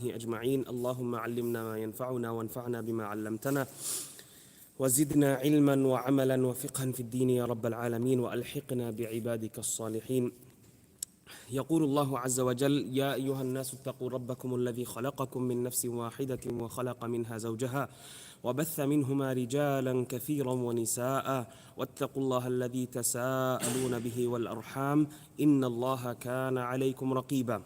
وصحبه أجمعين. اللهم علمنا ما ينفعنا وانفعنا بما علمتنا وزدنا علما وعملا وفقها في الدين يا رب العالمين وألحقنا بعبادك الصالحين. يقول الله عز وجل: يا أيها الناس اتقوا ربكم الذي خلقكم من نفس واحدة وخلق منها زوجها وبث منهما رجالا كثيرا ونساء واتقوا الله الذي تساءلون به والأرحام إن الله كان عليكم رقيبا.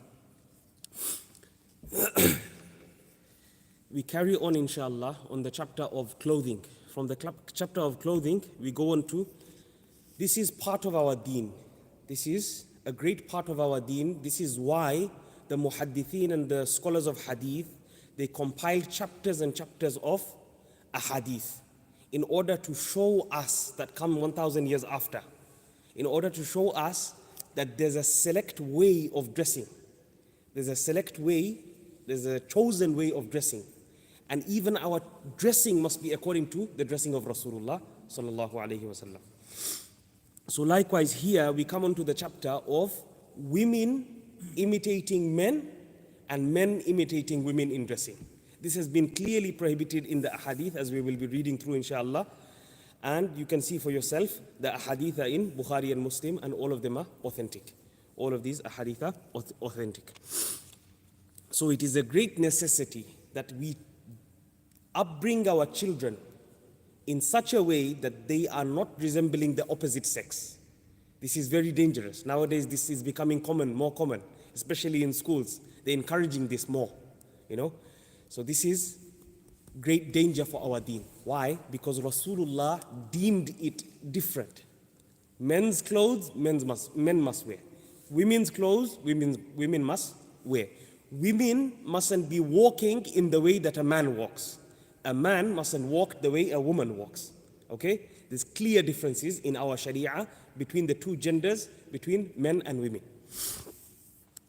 We carry on inshallah on the chapter of clothing. From the chapter of clothing we go on to, this is part of our deen. This is a great part of our deen. This is why the muhaddithin and the scholars of hadith, they compile chapters and chapters of a hadith in order to show us, that come 1,000 years after, in order to show us that there's a select way of dressing. There's a select way, there's a chosen way of dressing. And even our dressing must be according to the dressing of Rasulullah sallallahu alaihi wasallam. So likewise here we come on to the chapter of women imitating men and men imitating women in dressing. This has been clearly prohibited in the ahadith, as we will be reading through inshallah. And you can see for yourself, the ahadith are in Bukhari and Muslim, and all of them are authentic. All of these ahadith are authentic. So it is a great necessity that we upbring our children in such a way that they are not resembling the opposite sex. This is very dangerous. Nowadays this is becoming more common, especially in schools. They're encouraging this more, So this is great danger for our deen. Why? Because Rasulullah deemed it different. Men's clothes, men must wear. Women's clothes, women must wear. Women mustn't be walking in the way that a man walks. A man mustn't walk the way a woman walks. Okay? There's clear differences in our Sharia between the two genders, between men and women.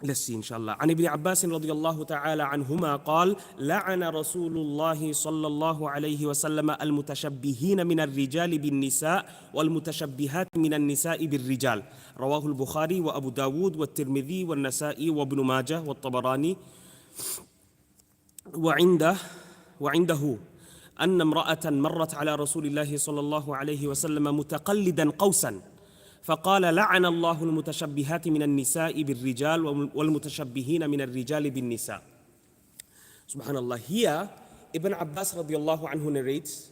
Let's see inshallah. عن ابن عباس رضي الله تعالى عنهما قال: لعن رسول الله صلى الله عليه وسلم المتشبهين من الرجال بالنساء والمتشبهات من النساء بالرجال. رواه البخاري وأبو داود والترمذي والنسائي وابن ماجه والطبراني. وعنده أن امرأة مرت على رسول الله صلى الله عليه وسلم متقلدا قوسا فقال: لعن الله المتشبهات من النساء بالرجال والمتشبهين من الرجال بالنساء. Subhanallah. Here Ibn Abbas radiallahu anhu narrates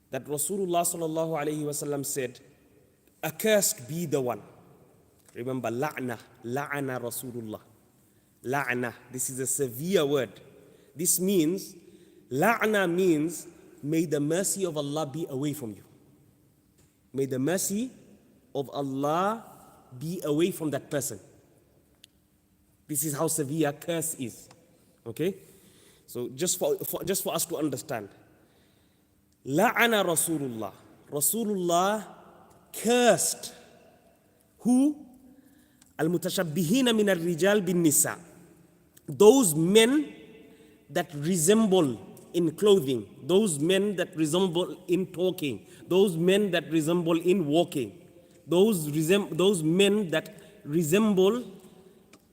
that Rasulullah sallallahu alayhi wasallam said, accursed be the one. Remember, la'na Rasulullah. La'na, this is a severe word. This means, la'na means, may the mercy of Allah be away from you. May the mercy of Allah be away from that person. This is how severe curse is. Okay? So just for us to understand. La'ana Rasulullah. Rasulullah cursed who? Al-mutashabbihina min al-rijal bin nisa. Those men that resemble in clothing, those men that resemble in talking, those men that resemble in walking, those men that resemble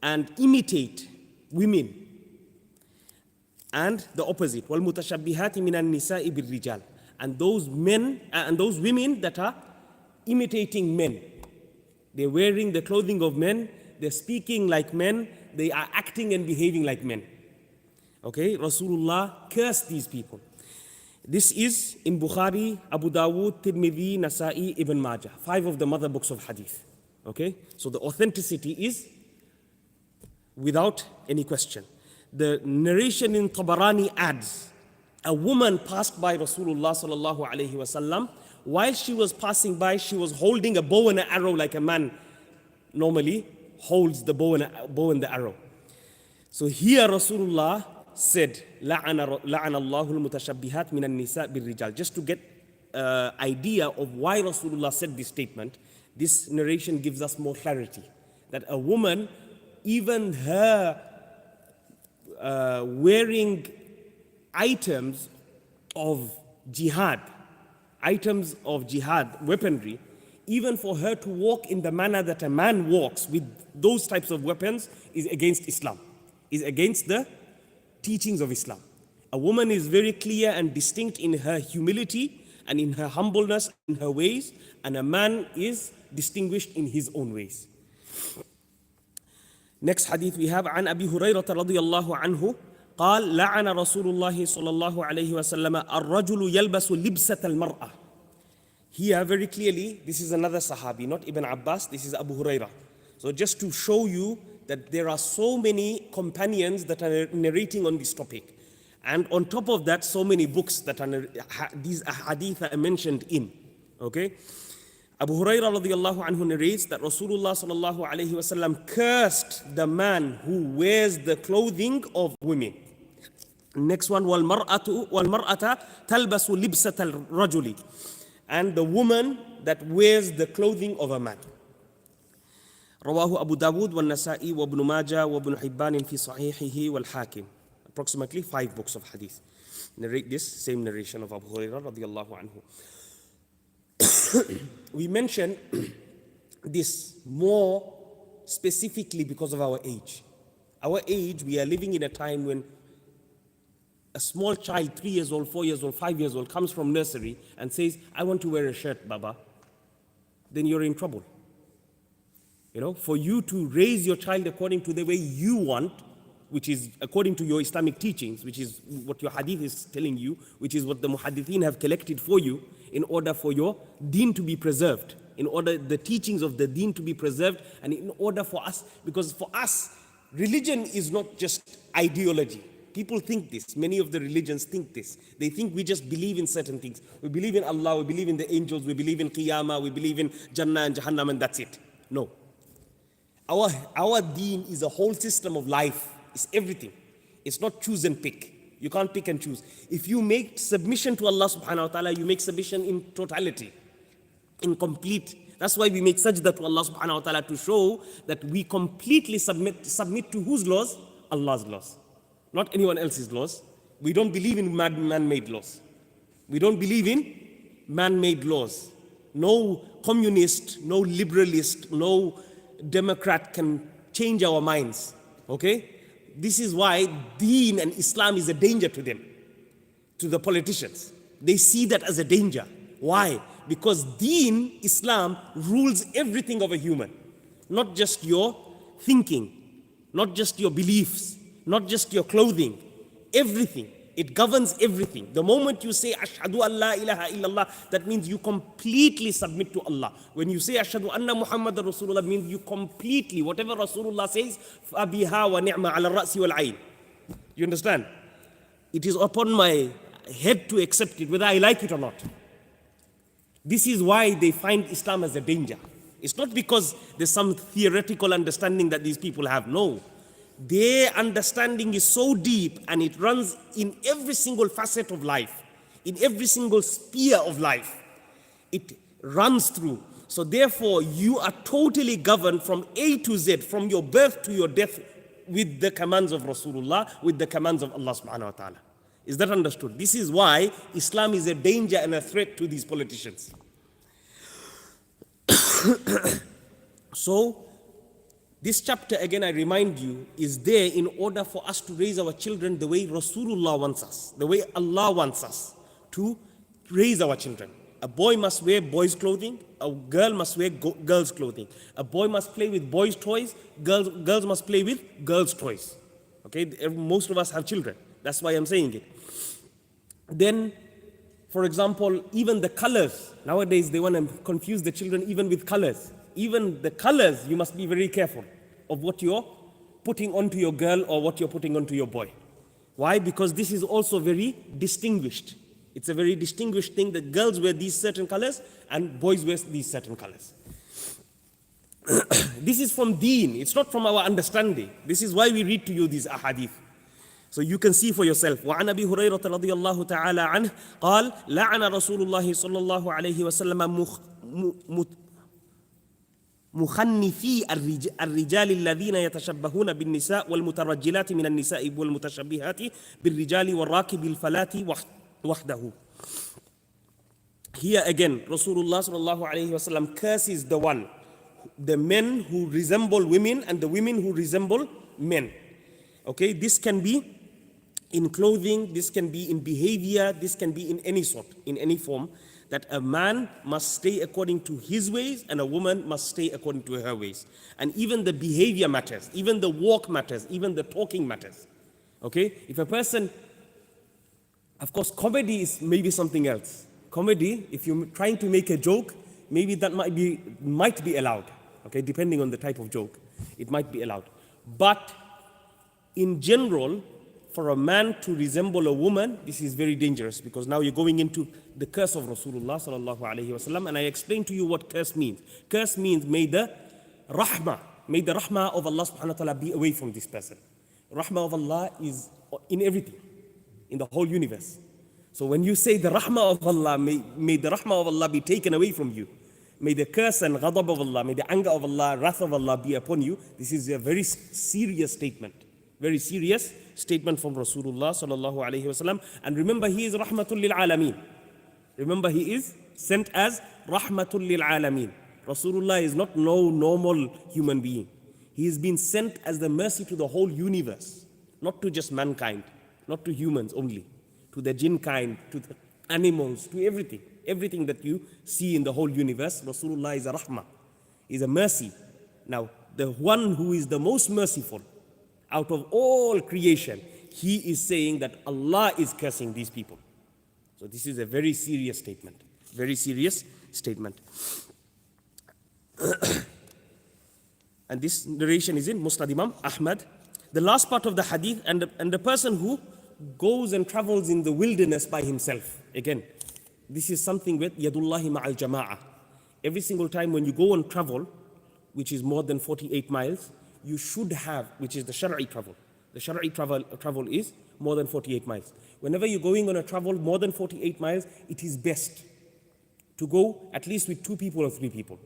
and imitate women, and the opposite, وَالْمُتَشَبِّهَاتِ مِنَ النِّسَاءِ بِالرِّجَالِ, and those men and those women that are imitating men. They're wearing the clothing of men, they're speaking like men, they are acting and behaving like men. Okay, Rasulullah cursed these people. This is in Bukhari, Abu Dawud, Tirmidhi, Nasa'i, Ibn Majah, 5 of the mother books of hadith. Okay, so the authenticity is without any question. The narration in Tabarani adds, a woman passed by Rasulullah sallallahu alaihi wasallam. While she was passing by, she was holding a bow and an arrow like a man normally holds the bow and the arrow. So here Rasulullah said, لَعَنَ اللَّهُ الْمُتَشَبِّهَاتِ مِنَ النِّسَاءِ بِالرِّجَالِ. Just to get idea of why Rasulullah said this statement, this narration gives us more clarity. That a woman, even her wearing items of jihad, weaponry, even for her to walk in the manner that a man walks with those types of weapons is against Islam, is against the teachings of Islam. A woman is very clear and distinct in her humility and in her humbleness, in her ways, and a man is distinguished in his own ways. Next hadith we have عن أبي هريرة رضي الله عنه قال لعن رسول الله صلى الله عليه وسلم الرجل يلبس لبسة المرأة. Here very clearly this is another Sahabi, not Ibn Abbas, this is Abu Hurairah. So just to show you that there are so many companions that are narrating on this topic. And on top of that, so many books that are these hadith are mentioned in. Okay? Abu Hurairah radiallahu anhu narrates that Rasulullah sallallahu alayhi wasallam cursed the man who wears the clothing of women. Next one, وَالْمَرْأَةَ تَلْبَسُ لِبْسَةَ الرَّجُلِ. And the woman that wears the clothing of a man. رواه أبو داود والنسائي وابن ماجه وابن حبان في صحيحه والحاكم. Approximately 5 books of hadith narrate this same narration of Abu Hurairah radiallahu anhu. We mention this more specifically because of our age. Our age, we are living in a time when a small child, 3 years old, 4 years old, 5 years old, comes from nursery and says, I want to wear a shirt, Baba. Then you're in trouble. You know, for you to raise your child according to the way you want, which is according to your Islamic teachings, which is what your hadith is telling you, which is what the muhaddithin have collected for you, in order for your deen to be preserved, in order the teachings of the deen to be preserved, and in order for us, because for us, religion is not just ideology. People think this, many of the religions think this. They think we just believe in certain things. We believe in Allah, we believe in the angels, we believe in Qiyamah, we believe in Jannah and Jahannam, and that's it. No. Our deen is a whole system of life. It's everything. It's not choose and pick. You can't pick and choose. If you make submission to Allah subhanahu wa ta'ala, you make submission in totality, in complete. That's why we make sajda to Allah subhanahu wa ta'ala, to show that we completely submit to whose laws? Allah's laws. Not anyone else's laws. We don't believe in man-made laws. We don't believe in man-made laws. No communist, no liberalist, no Democrat can change our minds. Okay? This is why deen and Islam is a danger to them, to the politicians. They see that as a danger. Why? Because deen, Islam, rules everything of a human. Not just your thinking, not just your beliefs, not just your clothing, everything. It governs everything. The moment you say Ashhadu an la ilaha illallah, that means you completely submit to Allah. When you say Ashhadu anna Muhammadan Rasulullah, means you completely, whatever Rasulullah says, فَأَبِهَا وَنِعْمَ عَلَى الرَّأْسِ وَالْعَيْنِ. You understand? It is upon my head to accept it, whether I like it or not. This is why they find Islam as a danger. It's not because there's some theoretical understanding that these people have. No. Their understanding is so deep and it runs in every single facet of life, in every single sphere of life. It runs through. So therefore, you are totally governed from A to Z, from your birth to your death, with the commands of Rasulullah, with the commands of Allah subhanahu wa ta'ala. Is that understood? This is why Islam is a danger and a threat to these politicians. So, this chapter, again, I remind you, is there in order for us to raise our children the way Rasulullah wants us, the way Allah wants us to raise our children. A boy must wear boys' clothing, a girl must wear girls' clothing. A boy must play with boys' toys, girls must play with girls' toys. Okay, most of us have children. That's why I'm saying it. Then, for example, even the colors. Nowadays, they want to confuse the children even with colors. Even the colors, you must be very careful of what you're putting onto your girl or what you're putting onto your boy. Why? Because this is also very distinguished. It's a very distinguished thing that girls wear these certain colors and boys wear these certain colors. This is from deen. It's not from our understanding. This is why we read to you these ahadith. So you can see for yourself. وعن أبي هريرة رضي الله تعالى عنه قال لعن رسول الله صلى الله عليه وسلم مخنثي الرجال الذين يتشبهون بالنساء والمترجلات من النساء والمتشبهات بالرجال والراكب الفلات وحده. Here again, Rasulullah sallallahu alayhi wasallam curses the men who resemble women and the women who resemble men. Okay, this can be in clothing, this can be in behavior, this can be in any sort, in any form, that a man must stay according to his ways and a woman must stay according to her ways. And even the behavior matters, even the walk matters, even the talking matters. Okay? If a person, of course, comedy is maybe something else. Comedy, if you're trying to make a joke, maybe that might be allowed. Okay, depending on the type of joke, it might be allowed. But in general, for a man to resemble a woman, this is very dangerous, because now you're going into the curse of Rasulullah sallallahu alaihi wasallam. And I explained to you what curse means. Curse means may the rahmah of Allah subhanahu wa ta'ala be away from this person. Rahmah of Allah is in everything, in the whole universe. So when you say the rahmah of Allah, may the rahmah of Allah be taken away from you. May the curse and ghadab of Allah, may the anger of Allah, wrath of Allah be upon you. This is a very serious statement. Very serious statement from Rasulullah sallallahu alaihi wasallam. And remember, he is rahmatul lil alameen. Remember, he is sent as rahmatul lil alameen. Rasulullah is not no normal human being. He has been sent as the mercy to the whole universe, not to just mankind, not to humans only, to the jinn kind, to the animals, to everything. Everything that you see in the whole universe, Rasulullah is a rahmah, is a mercy. Now, the one who is the most merciful out of all creation, he is saying that Allah is cursing these people. So this is a very serious statement. Very serious statement. And this narration is in Musnad Imam Ahmad. The last part of the hadith, and the person who goes and travels in the wilderness by himself. Again, this is something with yadullahi ma'al jama'ah. Every single time when you go on travel, which is more than 48 miles, you should have, which is the Shar'i travel. The Shar'i travel is more than 48 miles. Whenever you're going on a travel more than 48 miles, it is best to go at least with 2 people or 3 people.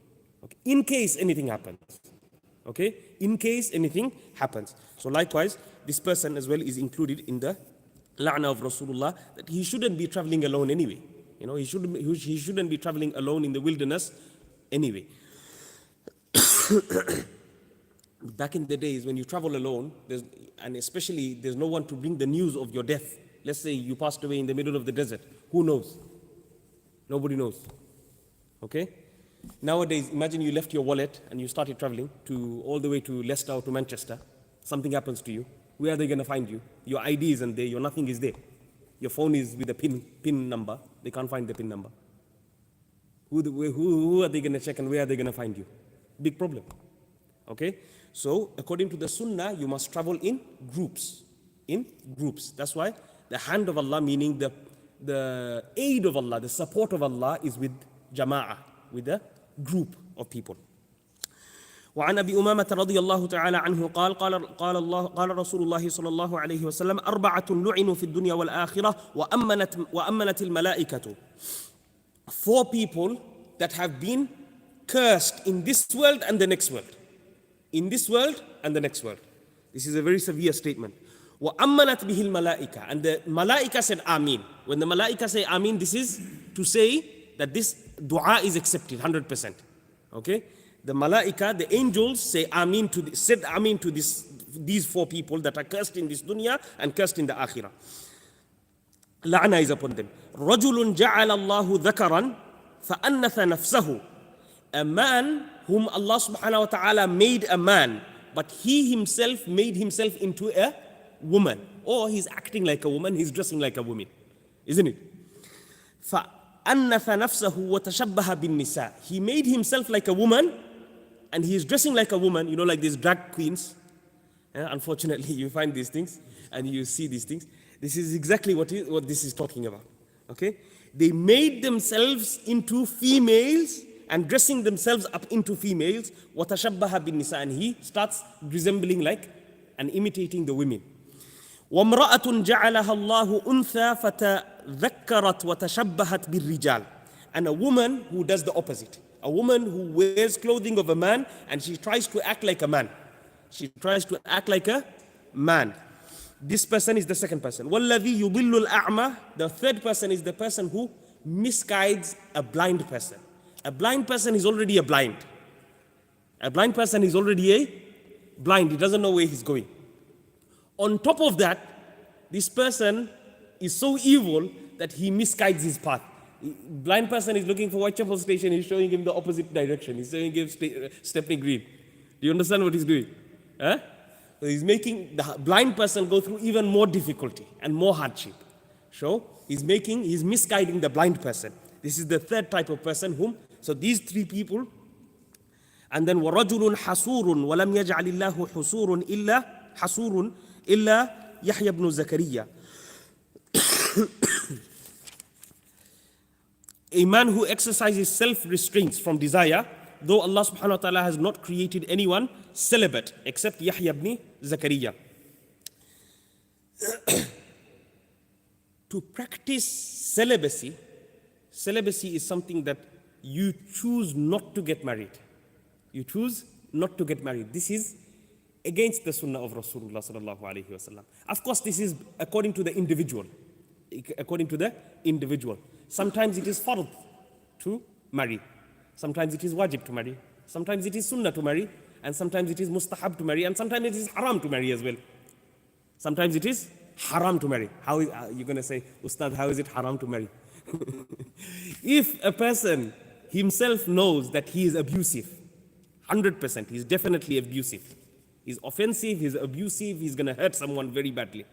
Okay? In case anything happens. Okay? In case anything happens. So likewise, this person as well is included in the la'na of Rasulullah, that he shouldn't be traveling alone anyway. You know, he shouldn't be traveling alone in the wilderness anyway. Back in the days when you travel alone, and especially there's no one to bring the news of your death. Let's say you passed away in the middle of the desert. Who knows? Nobody knows. Okay? Nowadays, imagine you left your wallet and you started traveling all the way to Leicester or to Manchester. Something happens to you. Where are they going to find you? Your ID isn't there. Your nothing is there. Your phone is with a PIN number. They can't find the PIN number. Who are they going to check and where are they going to find you? Big problem. Okay? So, according to the Sunnah, you must travel in groups. In groups. That's why the hand of Allah, meaning the aid of Allah, the support of Allah, is with jama'ah, with a group of people. وعن أبي أمامة رضي الله تعالى عنه قال رسول الله صلى الله عليه وسلم 4 لعنوا في الدنيا والآخرة وأمنت الملائكة. 4 people that have been cursed in this world and the next world. In this world and the next world. This is a very severe statement. وَأَمَّنَتْ بِهِ الْمَلَائِكَةِ. And the malaika said Ameen. When the malaika say Ameen, this is to say that this dua is accepted 100%. Okay? The malaika, the angels say Ameen to this, said Ameen to these 4 people that are cursed in this dunya and cursed in the akhirah. La'na is upon them. رَجُلٌ جَعَلَ اللَّهُ ذَكَرًا فَأَنَّثَ نَفْسَهُ. A man whom Allah subhanahu wa ta'ala made a man, but he himself made himself into a woman. Or he's acting like a woman, he's dressing like a woman. Isn't it? فَأَنَّثَ نَفْسَهُ وَتَشَبَّهَ بِالنِّسَاءِ. He made himself like a woman, and he is dressing like a woman, you know, like these drag queens. Unfortunately, you find these things, and you see these things. This is exactly what this is talking about. Okay? They made themselves into females, and dressing themselves up into females, وَتَشَبَّهَ بِالنِّسَاءِ. And he starts resembling like and imitating the women. وَامْرَأَةٌ جَعَلَهَا اللَّهُ أُنْثَى فَتَذَكَّرَتْ وَتَشَبَّهَتْ بِالرِّجَالِ. And a woman who does the opposite. A woman who wears clothing of a man and she tries to act like a man. She tries to act like a man. This person is the second person. وَالَّذِي يُضِلُّ الْأَعْمَى. The third person is the person who misguides a blind person. A blind person is already a blind. A blind person is already a blind. He doesn't know where he's going. On top of that, this person is so evil that he misguides his path. Blind person is looking for Whitechapel station, he's showing him the opposite direction. He's showing him Stepney Green. Do you understand what he's doing? Huh? So he's making the blind person go through even more difficulty and more hardship. So he's misguiding the blind person. This is the third type of person whom, so these three people, and then وَرَجُلٌ حَسُورٌ وَلَمْ يَجْعَلِ اللَّهُ حَسُورٌ إِلَّا يَحْيَى بْنُ زَكَرِيَّا. A man who exercises self-restraints from desire, though Allah subhanahu wa ta'ala has not created anyone celibate except Yahya ibn Zakaria. To practice celibacy is something that you choose not to get married. You choose not to get married. This is against the sunnah of Rasulullah sallallahu alaihi wasallam. Of course, this is according to the individual. Sometimes it is fard to marry. Sometimes it is wajib to marry. Sometimes it is sunnah to marry. And sometimes it is mustahab to marry. And sometimes it is haram to marry as well. Sometimes it is haram to marry. How are you going to say, Ustad, how is it haram to marry? If a person himself knows that he is abusive, 100%, he's definitely abusive. He's offensive, he's abusive, he's going to hurt someone very badly.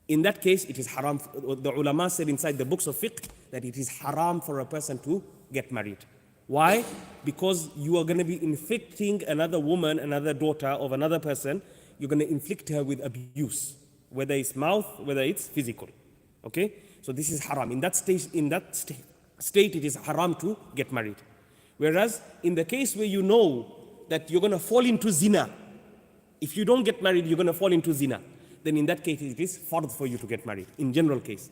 In that case, it is haram. The ulama said inside the books of fiqh that it is haram for a person to get married. Why? Because you are going to be inflicting another woman, another daughter of another person, you're going to inflict her with abuse, whether it's mouth, whether it's physical. Okay? So this is haram. In that state, it is haram to get married. Whereas in the case where you know that you're going to fall into zina, if you don't get married, you're going to fall into zina, then in that case it is fard for you to get married. In general case,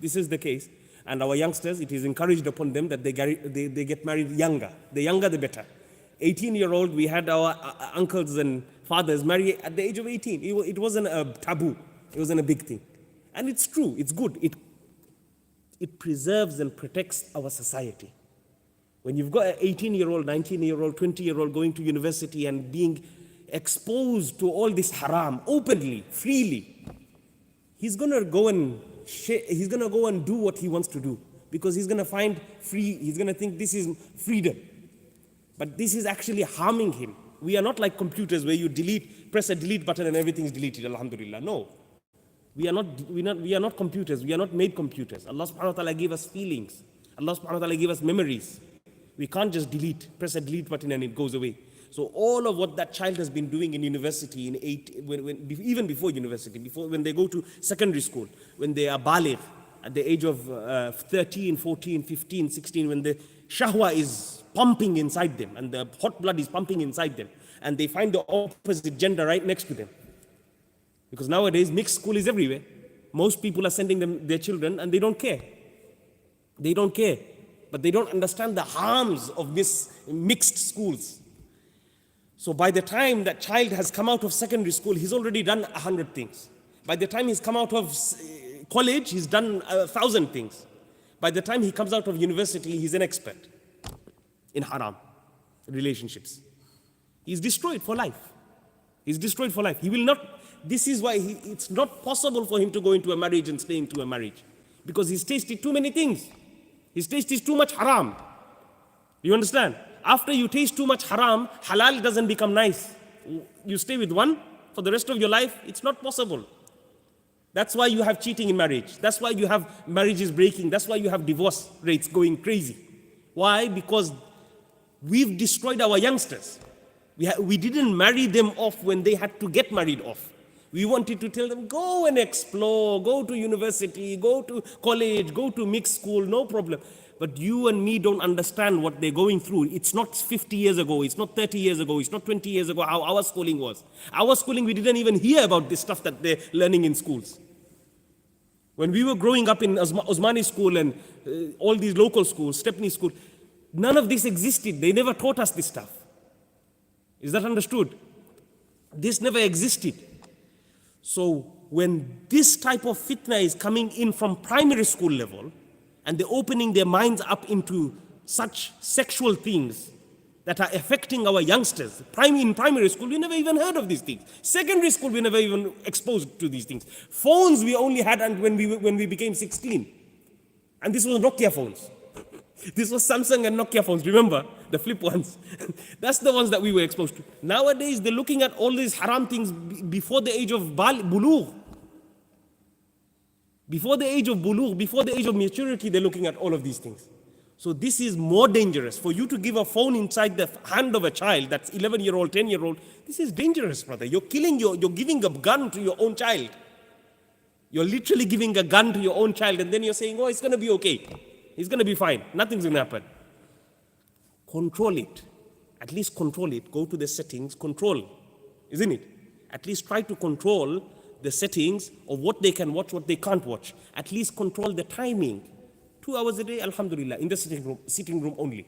this is the case. And our youngsters, it is encouraged upon them that they get married younger. The younger, the better. 18-year-old, we had our uncles and fathers marry at the age of 18. It wasn't a taboo. It wasn't a big thing. And it's true. It's good. It preserves and protects our society. When you've got an 18-year-old, 19-year-old, 20-year-old going to university and being exposed to all this haram openly, freely, he's going to go and do what he wants to do, because he's going to find he's going to think this is freedom. But this is actually harming him. We are not like computers where you press a delete button and everything is deleted, alhamdulillah. No. We are not computers. We are not made computers. Allah subhanahu wa ta'ala gave us feelings. Allah subhanahu wa ta'ala gave us memories. We can't just press a delete button and it goes away. So all of what that child has been doing in university, even before university, when they go to secondary school, when they are baligh, at the age of 13, 14, 15, 16, when the shahwa is pumping inside them and the hot blood is pumping inside them, and they find the opposite gender right next to them. Because nowadays mixed school is everywhere. Most people are sending their children and they don't care. They don't care. But they don't understand the harms of this mixed schools. So by the time that child has come out of secondary school, he's already done 100 things. By the time he's come out of college, he's done 1,000 things. By the time he comes out of university, he's an expert in haram relationships. He's destroyed for life. He's destroyed for life. He will not, this is why it's not possible for him to go into a marriage and stay into a marriage. Because he's tasted too many things. He's tasted too much haram. You understand? After you taste too much haram, halal doesn't become nice. You stay with one for the rest of your life, it's not possible. That's why you have cheating in marriage. That's why you have marriages breaking. That's why you have divorce rates going crazy. Why? Because we've destroyed our youngsters. We didn't marry them off when they had to get married off. We wanted to tell them, go and explore, go to university, go to college, go to mixed school, no problem. But you and me don't understand what they're going through. It's not 50 years ago, it's not 30 years ago, it's not 20 years ago how our schooling was. Our schooling, we didn't even hear about this stuff that they're learning in schools. When we were growing up in Osmani school and all these local schools, Stepney school, none of this existed. They never taught us this stuff. Is that understood? This never existed. So when this type of fitna is coming in from primary school level, and they're opening their minds up into such sexual things that are affecting our youngsters. In primary school, we never even heard of these things. Secondary school, we never even exposed to these things. Phones we only had when we became 16. And this was Nokia phones. This was Samsung and Nokia phones, remember? The flip ones. That's the ones that we were exposed to. Nowadays, they're looking at all these haram things before the age of bulugh. Before the age of bulugh, before the age of maturity, they're looking at all of these things. So this is more dangerous. For you to give a phone inside the hand of a child that's 11-year-old, 10-year-old, this is dangerous, brother. You're giving a gun to your own child. You're literally giving a gun to your own child, and then you're saying, oh, it's going to be okay. It's going to be fine. Nothing's going to happen. Control it. At least control it. Go to the settings, control. Isn't it? At least try to control the settings of what they can watch, what they can't watch. At least control the timing. 2 hours a day, alhamdulillah, in the sitting room only.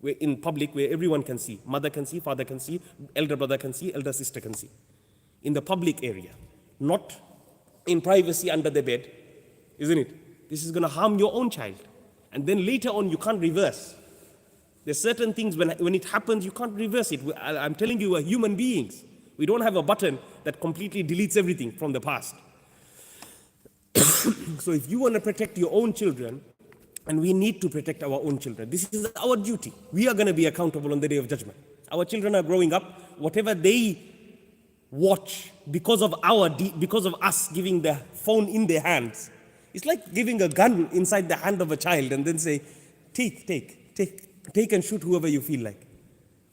We're in public where everyone can see. Mother can see, father can see, elder brother can see, elder sister can see. In the public area. Not in privacy under the bed. Isn't it? This is going to harm your own child. And then later on, you can't reverse. There's certain things when it happens, you can't reverse it. I'm telling you, we're human beings. We don't have a button that completely deletes everything from the past. So if you want to protect your own children, and we need to protect our own children, this is our duty. We are going to be accountable on the day of judgment. Our children are growing up. Whatever they watch because of us giving the phone in their hands, it's like giving a gun inside the hand of a child and then say, take and shoot whoever you feel like.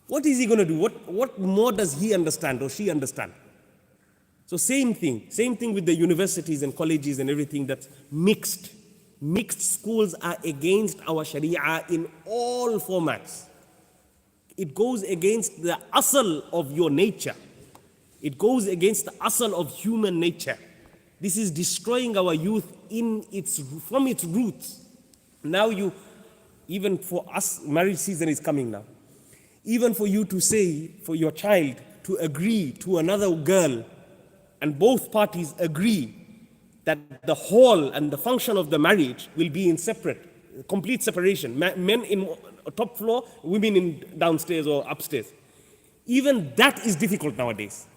What is he going to do? What more does he understand or she understand? So same thing with the universities and colleges and everything that's mixed. Mixed schools are against our Sharia in all formats. It goes against the asal of your nature. It goes against the asal of human nature. This is destroying our youth from its roots. Now even for us, marriage season is coming now. Even for you to say, for your child to agree to another girl, and both parties agree that the whole and the function of the marriage will be in complete separation. Men in top floor, women in downstairs or upstairs. Even that is difficult nowadays,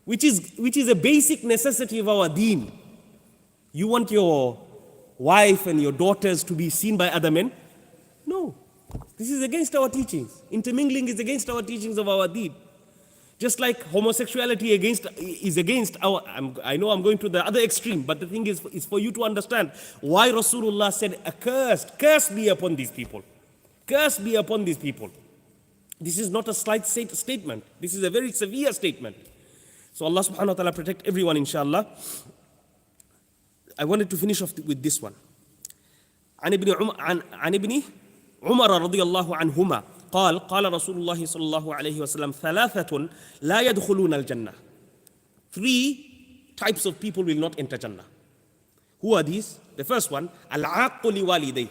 which is a basic necessity of our deen. You want your wife and your daughters to be seen by other men? No. This is against our teachings. Intermingling is against our teachings of our deen. Just like homosexuality is against our, I know I'm going to the other extreme, but the thing is for you to understand why Rasulullah said, curse be upon these people. Curse be upon these people. This is not a slight statement. This is a very severe statement. So Allah subhanahu wa ta'ala protect everyone, inshallah. I wanted to finish off with this one. عن ابن عمر رضي الله عنهما قال رسول الله صلى الله عليه وسلم ثلاثة لا يدخلون الجنة. 3 types of people will not enter Jannah. Who are these? The first one, العاق لوالديه,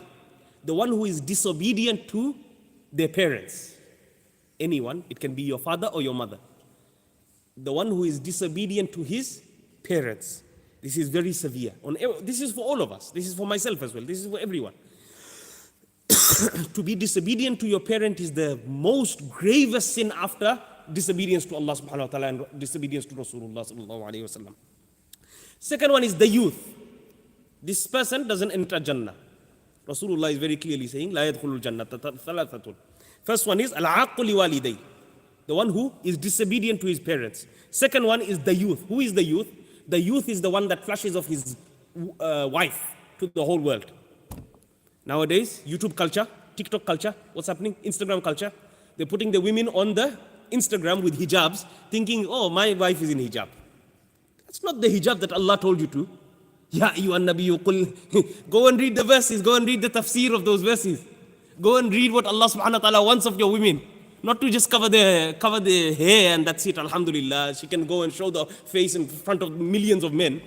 the one who is disobedient to their parents. Anyone, it can be your father or your mother. The one who is disobedient to his parents. This is very severe. This is for all of us. This is for myself as well. This is for everyone. To be disobedient to your parent is the most gravest sin after disobedience to Allah subhanahu wa ta'ala and disobedience to Rasulullah sallallahu alayhi wa sallam. Second one is the youth. This person doesn't enter Jannah. Rasulullah is very clearly saying, لا يدخل الجنة ثلاثة. First one is العاق لوالديه, the one who is disobedient to his parents. Second one is the youth. Who is the youth? The youth is the one that flashes off his wife to the whole world. Nowadays, YouTube culture, TikTok culture, what's happening? Instagram culture. They're putting the women on the Instagram with hijabs, thinking, oh, my wife is in hijab. That's not the hijab that Allah told you to. Ya ayyuhan nabiyyu qul. Go and read the verses, go and read the tafsir of those verses. Go and read what Allah subhanahu wa ta'ala wants of your women. Not to just cover the hair and that's it, alhamdulillah. She can go and show the face in front of millions of men.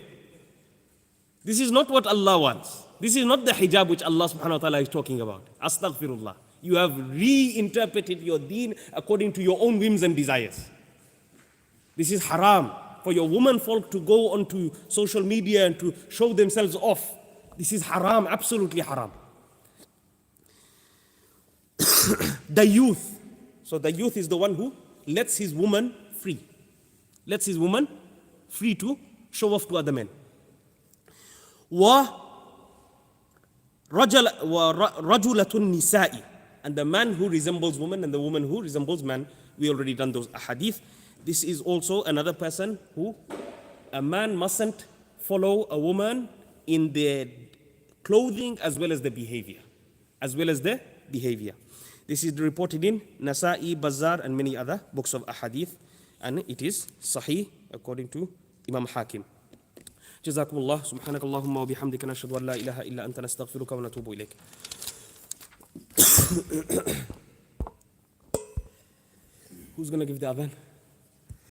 This is not what Allah wants. This is not the hijab which Allah subhanahu wa ta'ala is talking about. Astaghfirullah. You have reinterpreted your deen according to your own whims and desires. This is haram. For your woman folk to go onto social media and to show themselves off. This is haram, absolutely haram. The youth. So the youth is the one who lets his woman free. Lets his woman free to show off to other men. وَرَجُلَةُ النِّسَاءِ, and the man who resembles woman and the woman who resembles man. We already done those ahadith. This is also another person who, a man mustn't follow a woman in their clothing as well as the behavior. As well as the behavior. This is reported in Nasa'i, Bazzar and many other books of ahadith, and it is sahih according to Imam Hakim. جزاكم الله سبحانك اللهم وبحمدك نشهد أن لا إله إلا أنت نستغفرك ونتوب إليك. Who's going to give the adhan?